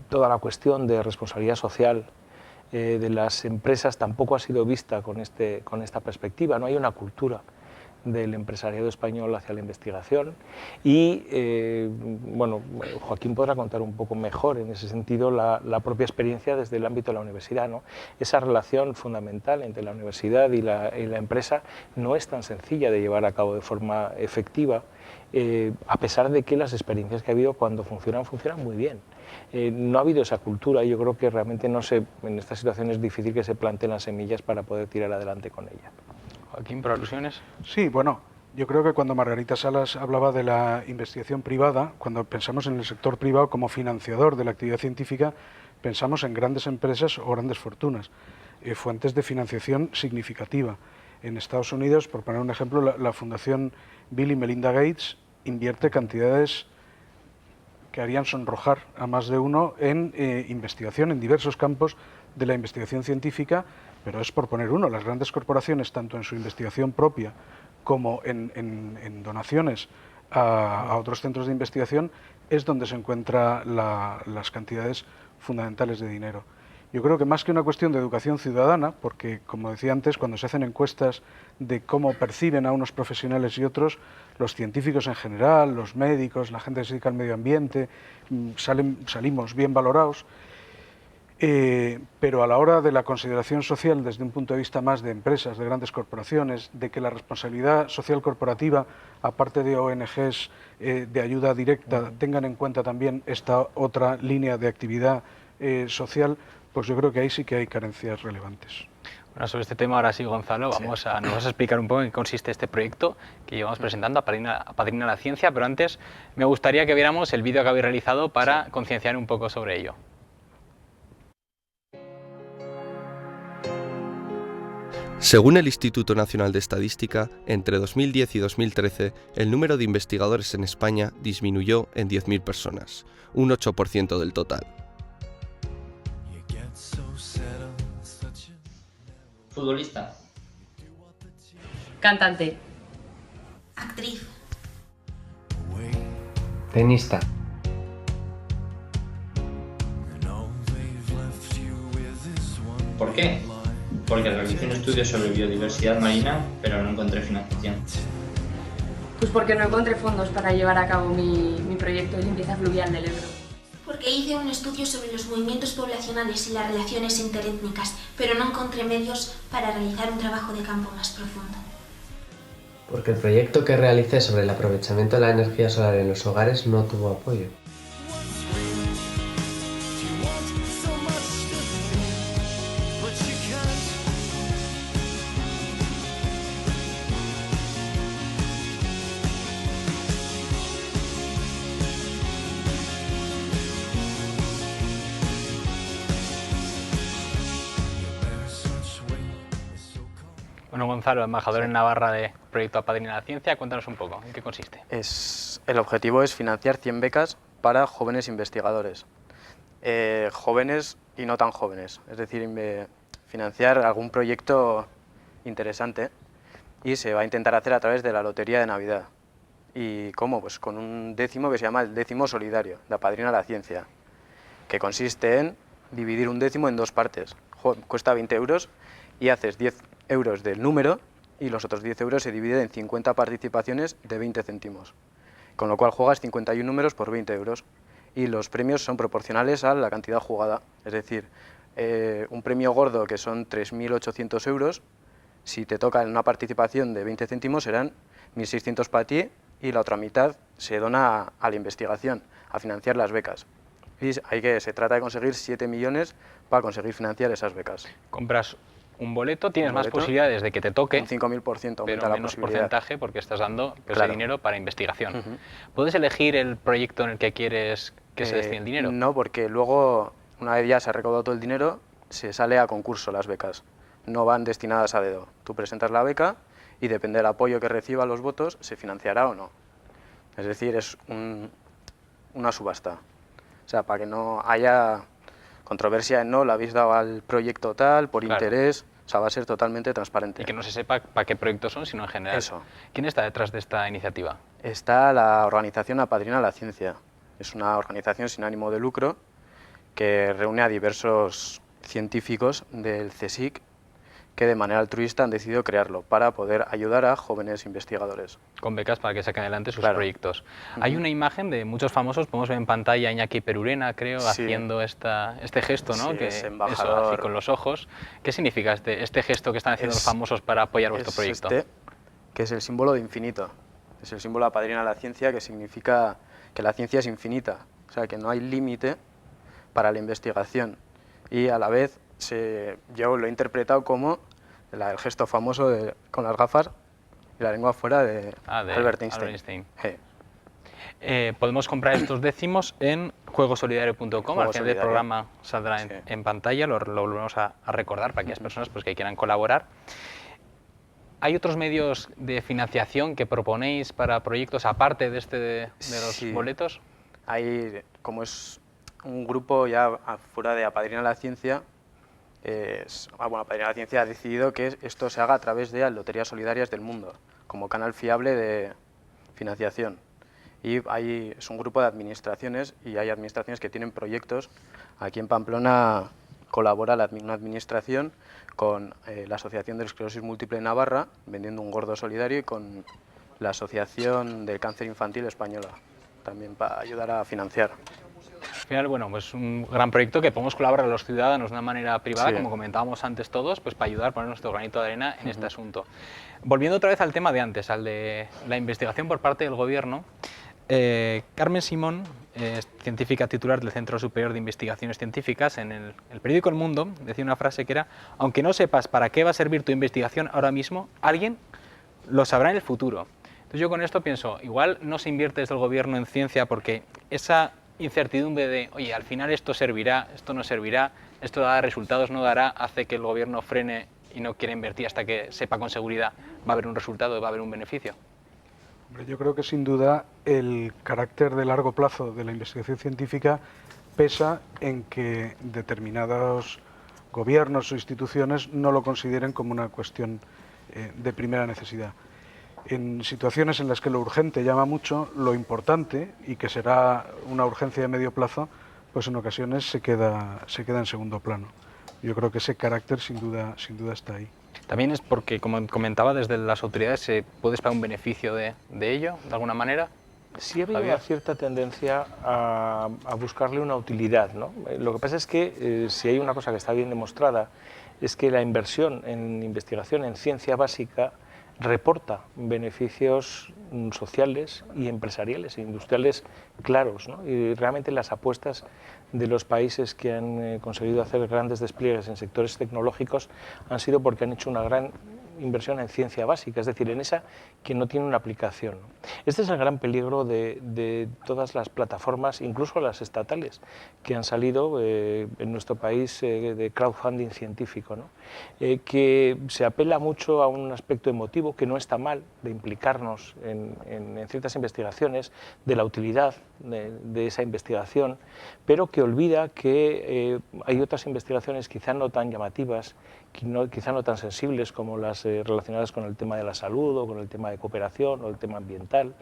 toda la cuestión de responsabilidad social de las empresas tampoco ha sido vista con esta perspectiva. No hay una cultura del empresariado español hacia la investigación y, bueno, Joaquín podrá contar un poco mejor en ese sentido la propia experiencia desde el ámbito de la universidad, ¿no? Esa relación fundamental entre la universidad y la empresa no es tan sencilla de llevar a cabo de forma efectiva, a pesar de que las experiencias que ha habido cuando funcionan muy bien. No ha habido esa cultura y yo creo que realmente en esta situación es difícil que se planteen las semillas para poder tirar adelante con ella. Joaquín, ¿por alusiones? Sí, bueno, yo creo que cuando Margarita Salas hablaba de la investigación privada, cuando pensamos en el sector privado como financiador de la actividad científica, pensamos en grandes empresas o grandes fortunas, fuentes de financiación significativa. En Estados Unidos, por poner un ejemplo, la Fundación Bill y Melinda Gates invierte cantidades que harían sonrojar a más de uno en investigación en diversos campos de la investigación científica, pero es por poner uno. Las grandes corporaciones, tanto en su investigación propia como en donaciones a otros centros de investigación, es donde se encuentran las cantidades fundamentales de dinero. Yo creo que más que una cuestión de educación ciudadana, porque como decía antes, cuando se hacen encuestas de cómo perciben a unos profesionales y otros, los científicos en general, los médicos, la gente que se dedica al medio ambiente, salimos bien valorados. Pero a la hora de la consideración social desde un punto de vista más de empresas, de grandes corporaciones, de que la responsabilidad social corporativa, aparte de ONGs de ayuda directa, tengan en cuenta también esta otra línea de actividad social, pues yo creo que ahí sí que hay carencias relevantes. Bueno, sobre este tema ahora sí, Gonzalo, nos vas a explicar un poco en qué consiste este proyecto que llevamos presentando a Padrina la Ciencia, pero antes me gustaría que viéramos el vídeo que habéis realizado para concienciar un poco sobre ello. Según el Instituto Nacional de Estadística, entre 2010 y 2013, el número de investigadores en España disminuyó en 10.000 personas, un 8% del total. Futbolista. Cantante. Actriz. Tenista. ¿Por qué? Porque realicé un estudio sobre biodiversidad marina, pero no encontré financiación. Pues porque no encontré fondos para llevar a cabo mi proyecto de limpieza fluvial del Ebro. Porque hice un estudio sobre los movimientos poblacionales y las relaciones interétnicas, pero no encontré medios para realizar un trabajo de campo más profundo. Porque el proyecto que realicé sobre el aprovechamiento de la energía solar en los hogares no tuvo apoyo. Bueno, Gonzalo, embajador en Navarra de Proyecto Apadrina la Ciencia, cuéntanos un poco, ¿en qué consiste? El objetivo es financiar 100 becas para jóvenes investigadores, jóvenes y no tan jóvenes, es decir, financiar algún proyecto interesante, y se va a intentar hacer a través de la Lotería de Navidad. ¿Y cómo? Pues con un décimo que se llama el décimo solidario, de Apadrina la Ciencia, que consiste en dividir un décimo en dos partes. Cuesta 20 euros y haces 10 euros del número y los otros 10 euros se dividen en 50 participaciones de 20 céntimos. Con lo cual juegas 51 números por 20 euros y los premios son proporcionales a la cantidad jugada. Es decir, un premio gordo que son 3.800 euros, si te toca en una participación de 20 céntimos serán 1.600 para ti y la otra mitad se dona a la investigación, a financiar las becas. Y se trata de conseguir 7 millones para conseguir financiar esas becas. Compras un boleto, tienes más posibilidades de que te toque, un 5.000% aumenta pero la menos posibilidad. porcentaje porque estás dando ese Claro. dinero para investigación. ¿Puedes elegir el proyecto en el que quieres que se destine el dinero? No, porque luego, una vez ya se ha recaudado todo el dinero, se sale a concurso las becas. No van destinadas a dedo. Tú presentas la beca y depende del apoyo que reciba los votos, se financiará o no. Es decir, es una subasta. O sea, para que no haya controversia en no, le habéis dado al proyecto tal, por interés, o sea, va a ser totalmente transparente. Y que no se sepa para qué proyectos son, sino en general. Eso. ¿Quién está detrás de esta iniciativa? Está la organización Apadrina la Ciencia. Es una organización sin ánimo de lucro que reúne a diversos científicos del CSIC que de manera altruista han decidido crearlo para poder ayudar a jóvenes investigadores. Con becas para que saquen adelante sus Claro. proyectos. Hay una imagen de muchos famosos, podemos ver en pantalla a Iñaki Perurena, creo, Sí. haciendo este gesto, ¿no? Sí, que es eso, embajador. así con los ojos. ¿Qué significa este gesto que están haciendo los famosos para apoyar vuestro proyecto? Que es el símbolo de infinito. Es el símbolo Apadrina la Ciencia, que significa que la ciencia es infinita, o sea, que no hay límite para la investigación. Y a la vez, yo lo he interpretado como el gesto famoso con las gafas y la lengua fuera de Albert Einstein. Podemos comprar estos décimos en juegosolidario.com. Al final del programa saldrá en pantalla, lo volvemos a recordar para aquellas personas pues, que quieran colaborar. ¿Hay otros medios de financiación que proponéis para proyectos aparte de los boletos? Hay, como es un grupo ya fuera de Apadrina la Ciencia, Apadrina la Ciencia ha decidido que esto se haga a través de las Loterías Solidarias del Mundo, como canal fiable de financiación. Y es un grupo de administraciones y hay administraciones que tienen proyectos. Aquí en Pamplona colabora una administración con la Asociación de Esclerosis Múltiple de Navarra, vendiendo un gordo solidario, y con la Asociación del Cáncer Infantil Española, también para ayudar a financiar. Al final, bueno, pues un gran proyecto que podemos colaborar los ciudadanos de una manera privada, Sí. como comentábamos antes todos, pues para ayudar a poner nuestro granito de arena en este asunto. Volviendo otra vez al tema de antes, al de la investigación por parte del Gobierno, Carmen Simón, científica titular del Centro Superior de Investigaciones Científicas, en el periódico El Mundo, decía una frase que era: aunque no sepas para qué va a servir tu investigación ahora mismo, alguien lo sabrá en el futuro. Entonces yo con esto pienso, igual no se invierte desde el Gobierno en ciencia porque esa incertidumbre de, oye, al final esto servirá, esto no servirá, esto dará resultados, no dará, hace que el Gobierno frene y no quiera invertir hasta que sepa con seguridad va a haber un resultado, va a haber un beneficio. Hombre, yo creo que sin duda el carácter de largo plazo de la investigación científica pesa en que determinados gobiernos o instituciones no lo consideren como una cuestión de primera necesidad. En situaciones en las que lo urgente llama mucho, lo importante, y que será una urgencia de medio plazo, pues en ocasiones se queda en segundo plano. Yo creo que ese carácter sin duda está ahí. También es porque, como comentaba, desde las autoridades se puede esperar un beneficio de ello, de alguna manera. Sí ha habido una cierta tendencia a buscarle una utilidad, ¿no? Lo que pasa es que si hay una cosa que está bien demostrada, es que la inversión en investigación en ciencia básica reporta beneficios sociales y empresariales e industriales claros, ¿no? Y realmente las apuestas de los países que han conseguido hacer grandes despliegues en sectores tecnológicos han sido porque han hecho una gran inversión en ciencia básica, es decir, en esa que no tiene una aplicación. Este es el gran peligro de todas las plataformas, incluso las estatales, que han salido en nuestro país de crowdfunding científico, ¿no? Que se apela mucho a un aspecto emotivo, que no está mal, de implicarnos en ciertas investigaciones, de la utilidad de esa investigación, pero que olvida que hay otras investigaciones quizá no tan llamativas, quizá no tan sensibles como las relacionadas con el tema de la salud o con el tema de cooperación o el tema ambiental,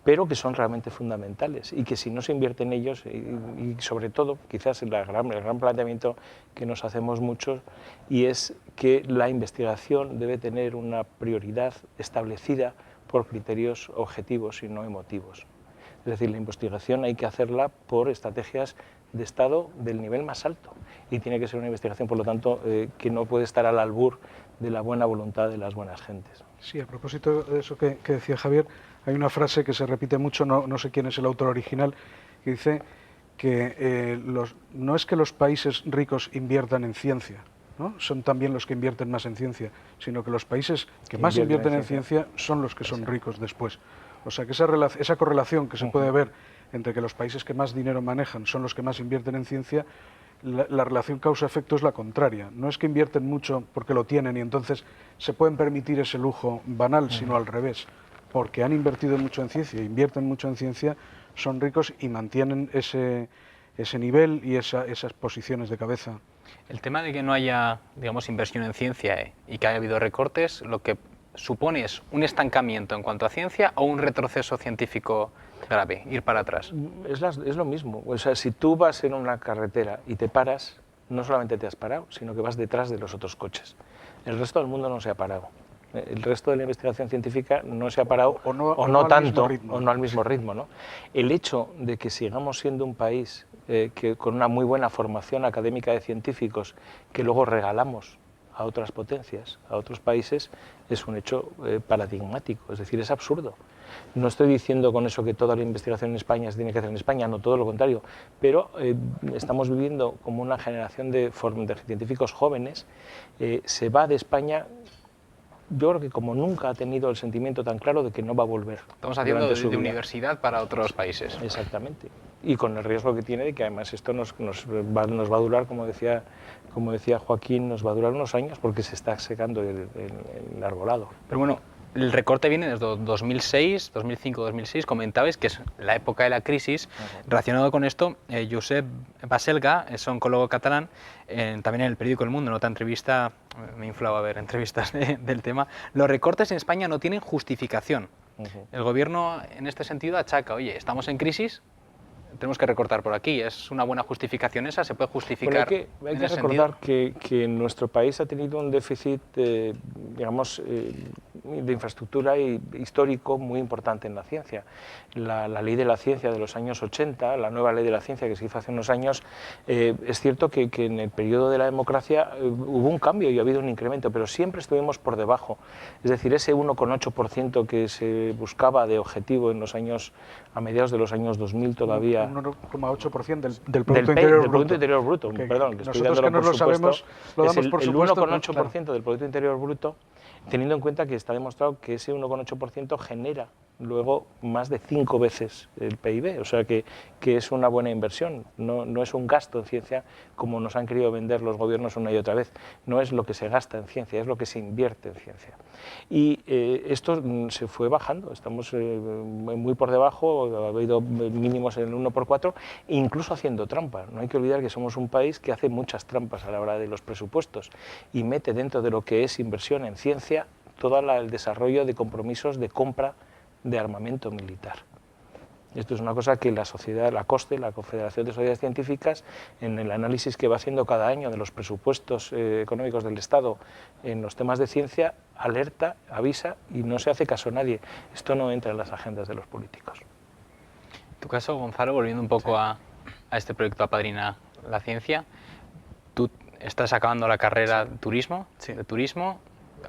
pero que son realmente fundamentales y que si no se invierte en ellos, y sobre todo quizás el gran planteamiento que nos hacemos muchos, y es que la investigación debe tener una prioridad establecida por criterios objetivos y no emotivos. Es decir, la investigación hay que hacerla por estrategias de Estado del nivel más alto y tiene que ser una investigación, por lo tanto, que no puede estar al albur de la buena voluntad de las buenas gentes. Sí, a propósito de eso que decía Javier, hay una frase que se repite mucho, no sé quién es el autor original, que dice que no es que los países ricos inviertan en ciencia, ¿no? Son también los que invierten más en ciencia, sino que los países que más invierten en ciencia son los que son ricos después. O sea que esa correlación que se puede ver entre que los países que más dinero manejan son los que más invierten en ciencia, la relación causa-efecto es la contraria. No es que invierten mucho porque lo tienen y entonces se pueden permitir ese lujo banal, sino al revés. Porque han invertido mucho en ciencia, invierten mucho en ciencia, son ricos y mantienen ese nivel y esas posiciones de cabeza. El tema de que no haya, digamos, inversión en ciencia y que haya habido recortes, lo que supone es un estancamiento en cuanto a ciencia o un retroceso científico grave, ir para atrás. Es lo mismo. O sea, si tú vas en una carretera y te paras, no solamente te has parado, sino que vas detrás de los otros coches. El resto del mundo no se ha parado. El resto de la investigación científica no se ha parado o no tanto, o no al mismo ritmo, ¿no? El hecho de que sigamos siendo un país que con una muy buena formación académica de científicos que luego regalamos a otras potencias, a otros países, es un hecho paradigmático, es decir, es absurdo. No estoy diciendo con eso que toda la investigación en España se tiene que hacer en España, no, todo lo contrario, pero estamos viviendo como una generación de científicos jóvenes, se va de España. Yo creo que como nunca ha tenido el sentimiento tan claro de que no va a volver. Estamos haciendo de universidad para otros países. Exactamente. Y con el riesgo que tiene de que además esto nos va a durar, como decía Joaquín, nos va a durar unos años porque se está secando el arbolado. Pero bueno, el recorte viene desde 2006, 2005, 2006. Comentabais que es la época de la crisis. Relacionado con esto, Josep Baselga, es oncólogo catalán, también en el periódico El Mundo, en otra entrevista, me inflaba ver entrevistas del tema, los recortes en España no tienen justificación. El gobierno en este sentido achaca, oye, estamos en crisis, tenemos que recortar por aquí. ¿Es una buena justificación esa? ¿Se puede justificar? Bueno, hay que recordar que nuestro país ha tenido un déficit, digamos, de infraestructura histórico muy importante en la ciencia. La ley de la ciencia de los años 80, la nueva ley de la ciencia que se hizo hace unos años, es cierto que en el periodo de la democracia hubo un cambio y ha habido un incremento, pero siempre estuvimos por debajo. Es decir, ese 1,8% que se buscaba de objetivo en los años, a mediados de los años 2000 todavía. 1,8% del Producto Interior Bruto. Okay. Perdón, que nosotros que no lo sabemos, lo damos por supuesto. El 1,8% del Producto Interior Bruto, teniendo en cuenta que está demostrado que ese 1,8% genera luego más de 5 veces el PIB, o sea que es una buena inversión, no es un gasto en ciencia como nos han querido vender los gobiernos una y otra vez, no es lo que se gasta en ciencia, es lo que se invierte en ciencia. Y esto se fue bajando, estamos muy por debajo, ha habido mínimos en el 1/4, incluso haciendo trampa. No hay que olvidar que somos un país que hace muchas trampas a la hora de los presupuestos y mete dentro de lo que es inversión en ciencia todo el desarrollo de compromisos de compra de armamento militar. Esto es una cosa que la sociedad, la COSTE, la Confederación de Sociedades Científicas, en el análisis que va haciendo cada año de los presupuestos económicos del Estado en los temas de ciencia, alerta, avisa y no se hace caso a nadie. Esto no entra en las agendas de los políticos. En tu caso, Gonzalo, volviendo un poco a este proyecto Apadrina la Ciencia, tú estás acabando la carrera de turismo.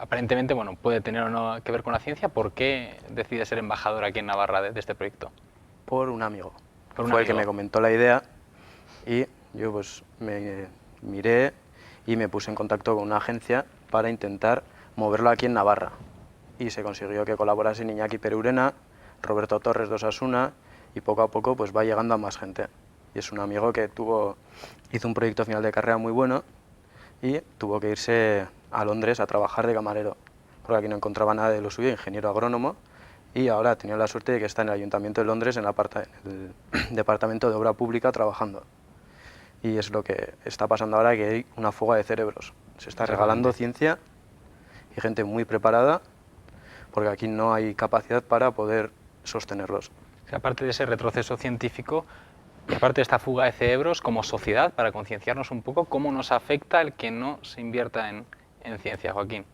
Aparentemente, bueno, puede tener o no que ver con la ciencia. ¿Por qué decides ser embajador aquí en Navarra de este proyecto? Por un amigo. Fue el que me comentó la idea y yo pues me miré y me puse en contacto con una agencia para intentar moverlo aquí en Navarra. Y se consiguió que colaborasen Iñaki Perurena, Roberto Torres de Osasuna y poco a poco pues va llegando a más gente. Y es un amigo que hizo un proyecto final de carrera muy bueno y tuvo que irse a Londres a trabajar de camarero, porque aquí no encontraba nada de lo suyo, ingeniero agrónomo, y ahora ha tenido la suerte de que está en el Ayuntamiento de Londres, en el Departamento de Obra Pública, trabajando. Y es lo que está pasando ahora, que hay una fuga de cerebros. Se está regalando ciencia y gente muy preparada, porque aquí no hay capacidad para poder sostenerlos. Aparte de ese retroceso científico, y aparte de esta fuga de cerebros, como sociedad, para concienciarnos un poco, ¿cómo nos afecta el que no se invierta en ciencia, Joaquín?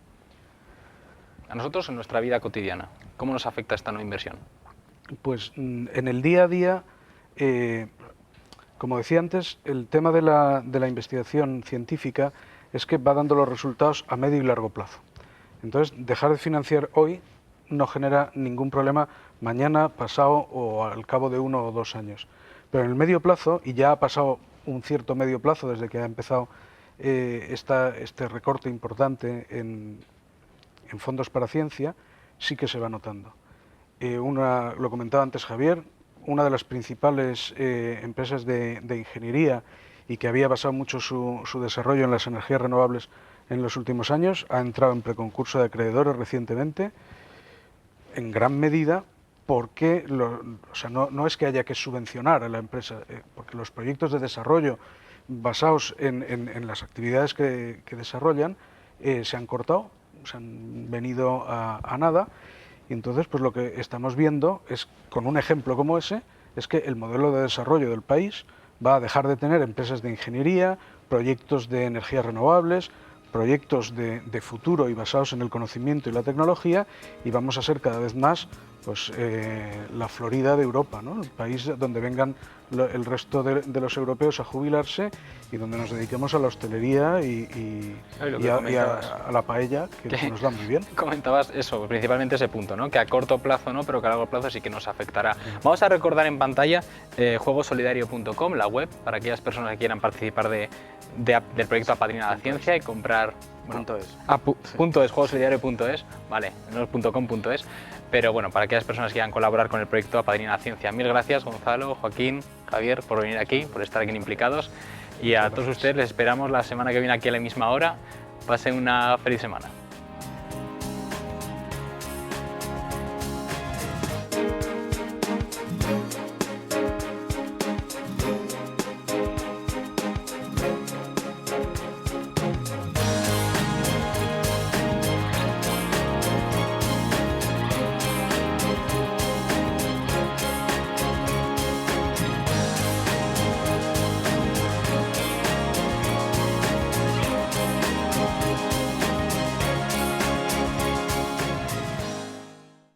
A nosotros en nuestra vida cotidiana, ¿cómo nos afecta esta no inversión? Pues en el día a día, como decía antes, el tema de la investigación científica es que va dando los resultados a medio y largo plazo. Entonces, dejar de financiar hoy no genera ningún problema mañana, pasado o al cabo de 1 o 2 años. Pero en el medio plazo, y ya ha pasado un cierto medio plazo desde que ha empezado este recorte importante en fondos para ciencia, sí que se va notando. Lo comentaba antes Javier, una de las principales empresas de ingeniería y que había basado mucho su desarrollo en las energías renovables en los últimos años, ha entrado en preconcurso de acreedores recientemente, en gran medida porque no es que haya que subvencionar a la empresa, porque los proyectos de desarrollo basados en las actividades que desarrollan se han cortado, se han venido a nada, y entonces pues lo que estamos viendo es, con un ejemplo como ese, es que el modelo de desarrollo del país va a dejar de tener empresas de ingeniería, proyectos de energías renovables, proyectos de futuro y basados en el conocimiento y la tecnología, y vamos a ser cada vez más pues, la Florida de Europa, ¿no? El país donde vengan el resto de los europeos a jubilarse y donde nos dediquemos a la hostelería y a la paella, que nos da muy bien. Comentabas eso, principalmente ese punto, ¿no? Que a corto plazo no, pero que a largo plazo sí que nos afectará. Vamos a recordar en pantalla juegosolidario.com, la web, para aquellas personas que quieran participar del proyecto Apadrina la Ciencia y comprar... Bueno, .es, juegosolidario.es, vale, no es .com.es, pero bueno, para aquellas personas que quieran colaborar con el proyecto Apadrina la Ciencia. Mil gracias, Gonzalo, Joaquín, Javier, por venir aquí, por estar aquí implicados, y a todos ustedes les esperamos la semana que viene aquí a la misma hora. Pasen una feliz semana.